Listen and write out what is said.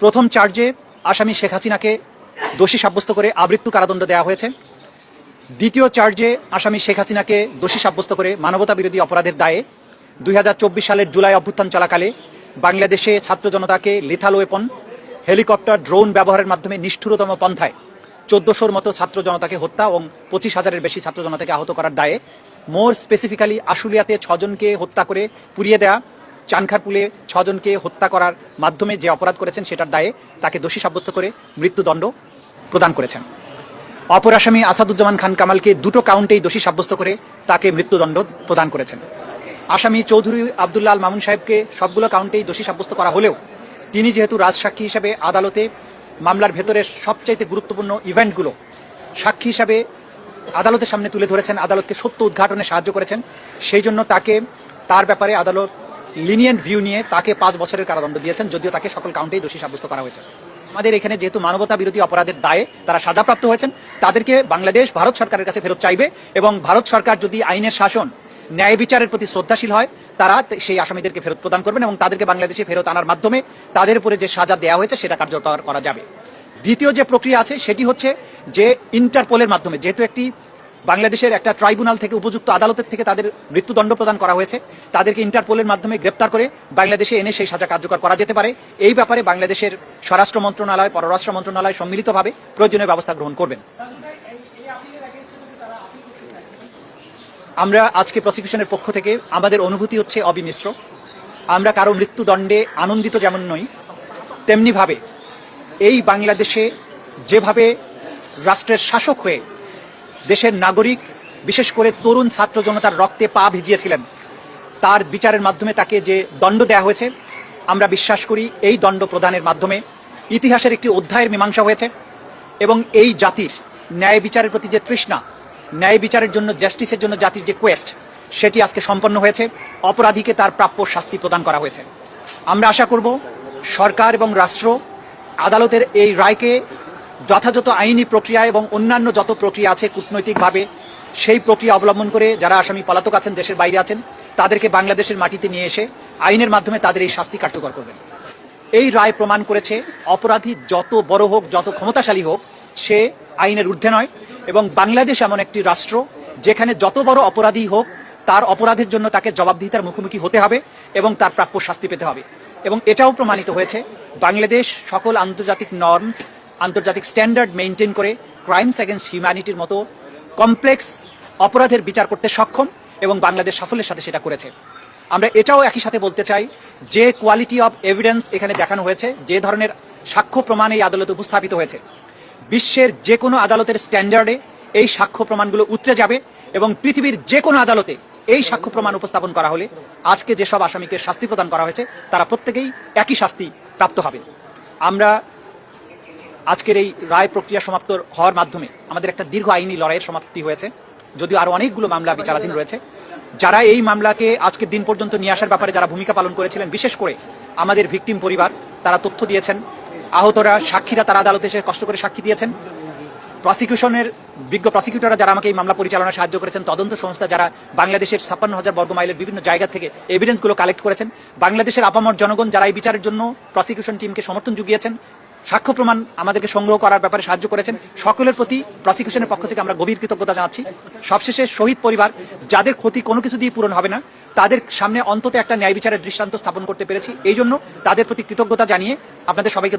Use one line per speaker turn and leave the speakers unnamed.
প্রথম চার্জে আসামি শেখ হাসিনাকে দোষী সাব্যস্ত করে আমৃত্যু কারাদণ্ড দেওয়া হয়েছে। দ্বিতীয় চার্জে আসামি শেখ হাসিনাকে দোষী সাব্যস্ত করে মানবতা বিরোধী অপরাধের দায়ে 2024 সালের জুলাই অভ্যুত্থান চলাকালে বাংলাদেশে ছাত্র জনতাকে লিথাল ওয়েপন, হেলিকপ্টার, ড্রোন ব্যবহারের মাধ্যমে নিষ্ঠুরতম পন্থায় 1400-র মতো ছাত্র জনতাকে হত্যা এবং 25,000-এর বেশি ছাত্র জনতাকে আহত করার দায়ে, মোর স্পেসিফিক্যালি আশুলিয়াতে 6 জনকে হত্যা করে পুড়িয়ে দেয়া, চানখারপুলে 6 জনকে হত্যা করার মাধ্যমে যে অপরাধ করেছেন সেটার দায়ে তাকে দোষী সাব্যস্ত করে মৃত্যুদণ্ড প্রদান করেছেন। অপর আসামি আসাদুজ্জামান খান কামালকে দুটো কাউন্টেই দোষী সাব্যস্ত করে তাকে মৃত্যুদণ্ড প্রদান করেছেন। আসামি চৌধুরী আব্দুল্লাহ আল মামুন সাহেবকে সবগুলো কাউন্টেই দোষী সাব্যস্ত করা হলেও তিনি যেহেতু রাজসাক্ষী হিসাবে আদালতে মামলার ভেতরের সবচাইতে গুরুত্বপূর্ণ ইভেন্টগুলো সাক্ষী হিসাবে আদালতের সামনে তুলে ধরেছেন, আদালতকে সত্য উদ্ঘাটনে সাহায্য করেছেন, সেই জন্য তার ব্যাপারে আদালত লিনিয়েন্ট ভিউ নিয়ে তাকে 5 বছরের কারাদণ্ড দিয়েছেন, যদিও তাকে সকল কাউন্টেই দোষী সাব্যস্ত করা হয়েছে। আমাদের এখানে যেহেতু মানবতা বিরোধী অপরাধের দায়ে তারা সাজাপ্রাপ্ত হয়েছেন, তাদেরকে বাংলাদেশ ভারত সরকারের কাছে ফেরত চাইবে এবং ভারত সরকার যদি আইনের শাসন, ন্যায় বিচারের প্রতি শ্রদ্ধাশীল হয় তারা সেই আসামিদেরকে ফেরত প্রদান করবেন এবং তাদেরকে বাংলাদেশে ফেরত আনার মাধ্যমে তাদের উপরে যে সাজা দেওয়া হয়েছে সেটা কার্যকর করা যাবে। দ্বিতীয় যে প্রক্রিয়া আছে সেটি হচ্ছে যে ইন্টারপোলের মাধ্যমে, যেহেতু একটি বাংলাদেশের একটা ট্রাইব্যুনাল থেকে উপযুক্ত আদালতের থেকে তাদের মৃত্যুদণ্ড প্রদান করা হয়েছে, তাদেরকে ইন্টারপোলের মাধ্যমে গ্রেপ্তার করে বাংলাদেশে এনে সেই সাজা কার্যকর করা যেতে পারে। এই ব্যাপারে বাংলাদেশের স্বরাষ্ট্র মন্ত্রণালয়, পররাষ্ট্র মন্ত্রণালয় সম্মিলিতভাবে প্রয়োজনীয় ব্যবস্থা গ্রহণ করবেন। আমরা আজকে প্রসিকিউশনের পক্ষ থেকে আমাদের অনুভূতি হচ্ছে অবিমিশ্র। আমরা কারো মৃত্যুদণ্ডে আনন্দিত যেমন নই, তেমনিভাবে এই বাংলাদেশে যেভাবে রাষ্ট্রের শাসক হয়ে দেশের নাগরিক, বিশেষ করে তরুণ ছাত্র জনতার রক্তে পা ভিজিয়েছিলেন, তার বিচারের মাধ্যমে তাকে যে দণ্ড দেওয়া হয়েছে, আমরা বিশ্বাস করি এই দণ্ড প্রদানের মাধ্যমে ইতিহাসের একটি অধ্যায়ের মীমাংসা হয়েছে এবং এই জাতির ন্যায় বিচারের প্রতি যে তৃষ্ণা, ন্যায় বিচারের জন্য, জাস্টিসের জন্য জাতির যে কোয়েস্ট, সেটি আজকে সম্পন্ন হয়েছে। অপরাধীকে তার প্রাপ্য শাস্তি প্রদান করা হয়েছে। আমরা আশা করব সরকার এবং রাষ্ট্র আদালতের এই রায়কে যথাযথ আইনি প্রক্রিয়া এবং অন্যান্য যত প্রক্রিয়া আছে কূটনৈতিকভাবে সেই প্রক্রিয়া অবলম্বন করে যারা আসামি পলাতক আছেন, দেশের বাইরে আছেন, তাদেরকে বাংলাদেশের মাটিতে নিয়ে এসে আইনের মাধ্যমে তাদের এই শাস্তি কার্যকর করবেন। এই রায় প্রমাণ করেছে অপরাধী যত বড় হোক, যত ক্ষমতাশালী হোক, সে আইনের ঊর্ধ্বে নয় এবং বাংলাদেশ এমন একটি রাষ্ট্র যেখানে যত বড় অপরাধী হোক তার অপরাধের জন্য তাকে জবাবদিহিতার মুখোমুখি হতে হবে এবং তার প্রাপ্য শাস্তি পেতে হবে। এবং এটাও প্রমাণিত হয়েছে বাংলাদেশ সকল আন্তর্জাতিক নর্মস, আন্তর্জাতিক স্ট্যান্ডার্ড মেনটেন করে ক্রাইমস এগেনস্ট হিউম্যানিটির মতো কমপ্লেক্স অপরাধের বিচার করতে সক্ষম এবং বাংলাদেশ সাফল্যের সাথে সেটা করেছে। আমরা এটাও একই সাথে বলতে চাই যে কোয়ালিটি অফ এভিডেন্স এখানে দেখানো হয়েছে, যে ধরনের সাক্ষ্য প্রমাণ এই আদালতে উপস্থাপিত হয়েছে, বিশ্বের যে কোনো আদালতের স্ট্যান্ডার্ডে এই সাক্ষ্য প্রমাণগুলো উতরে যাবে এবং পৃথিবীর যে কোনো আদালতে এই সাক্ষ্য প্রমাণ উপস্থাপন করা হলে আজকে যেসব আসামিকে শাস্তি প্রদান করা হয়েছে তারা প্রত্যেকেই একই শাস্তি প্রাপ্ত হবে। আমরা আজকের এই রায় প্রক্রিয়া সমাপ্ত হওয়ার মাধ্যমে আমাদের একটা দীর্ঘ আইনি লড়াইয়ের সমাপ্তি হয়েছে, যদিও আরও অনেকগুলো মামলা বিচারাধীন রয়েছে। যারা এই মামলাকে আজকের দিন পর্যন্ত নিয়ে আসার ব্যাপারে যারা ভূমিকা পালন করেছিলেন, বিশেষ করে আমাদের ভিকটিম পরিবার, তারা তথ্য দিয়েছেন, আহতরা, সাক্ষীরা তারা আদালতে এসে কষ্ট করে সাক্ষী দিয়েছেন, প্রসিকিউশনের বিজ্ঞ প্রসিকিউটররা যারা আমাকে এই মামলা পরিচালনায় সাহায্য করেছেন, তদন্ত সংস্থা যারা বাংলাদেশের 56,000 বর্গ মাইলের বিভিন্ন জায়গা থেকে এভিডেন্সগুলো কালেক্ট করেছেন, বাংলাদেশের আপামর জনগণ যারা এই বিচারের জন্য প্রসিকিউশন টিমকে সমর্থন জুগিয়েছেন, সাক্ষ্য প্রমাণ আমাদেরকে সংগ্রহ করার ব্যাপারে সাহায্য করেছেন, সকলের প্রতি প্রসিকিউশনের পক্ষ থেকে আমরা গভীর কৃতজ্ঞতা জানাচ্ছি। সবশেষে শহীদ পরিবার, যাদের ক্ষতি কোনো কিছু দিয়ে পূরণ হবে না, তাদের সামনে অন্তত একটা ন্যায় বিচারের দৃষ্টান্ত স্থাপন করতে পেরেছি, এই জন্য তাদের প্রতি কৃতজ্ঞতা জানিয়ে আপনাদের সবাইকে